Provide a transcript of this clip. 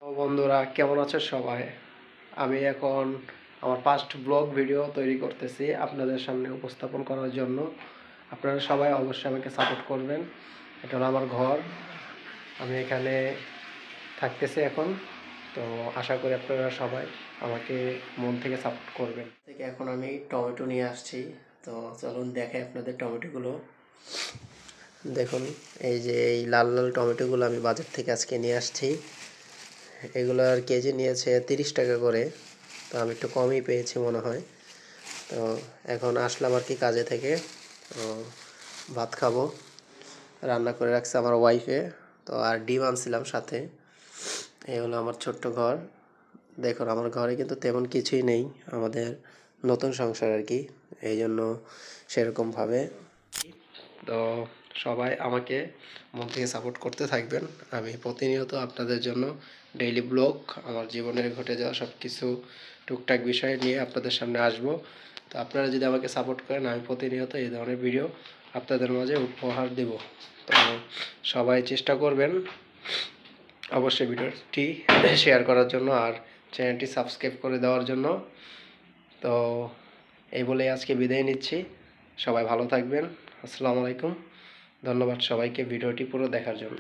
তো বন্ধুরা কেমন আছো সবাই? আমি এখন আমার ফার্স্ট ব্লগ ভিডিও তৈরি করতেছি আপনাদের সামনে উপস্থাপন করার জন্য। আপনারা সবাই অবশ্যই আমাকে সাপোর্ট করবেন। এটা হলো আমার ঘর, আমি এখানে থাকতেছি এখন। তো আশা করি আপনারা সবাই আমাকে মন থেকে সাপোর্ট করবেন। এখন আমি টমেটো নিয়ে আসছি, তো চলুন দেখাই আপনাদের টমেটোগুলো। দেখুন, এই যে এই লাল লাল টমেটোগুলো আমি বাজার থেকে আজকে নিয়ে আসছি। এগুলোর কেজি নিয়েছে 30 টাকা করে, তো আমি একটু কমই পেয়েছি মনে হয়। তো এখন আসলাম আর কি কাজে থেকে, তো ভাত খাবো। রান্না করে রাখছে আমার ওয়াইফে, তো আর ডিম আনছিলাম সাথে। এই হলো আমার ছোট্ট ঘর। দেখুন, আমার ঘরে কিন্তু তেমন কিছুই নেই, আমাদের নতুন সংসার আর কি, এই জন্য সেরকমভাবে। তো সবাই আমাকে মন থেকে সাপোর্ট করতে থাকবেন। আমি প্রতিনিয়ত আপনাদের জন্য ডেইলি ব্লগ, আমার জীবনের ঘটে যাওয়া সব কিছু টুকটাক বিষয় নিয়ে আপনাদের সামনে আসব। তো আপনারা যদি আমাকে সাপোর্ট করেন, আমি প্রতিনিয়ত এই ধরনের ভিডিও আপনাদের মাঝে উপহার দেব। তো সবাই চেষ্টা করবেন অবশ্যই ভিডিওটি শেয়ার করার জন্য আর চ্যানেলটি সাবস্ক্রাইব করে দেওয়ার জন্য। তো এই বলেই আজকে বিদায় নিচ্ছি। সবাই ভালো থাকবেন। আসসালামু আলাইকুম। ধন্যবাদ সবাইকে ভিডিওটি পুরো দেখার জন্য।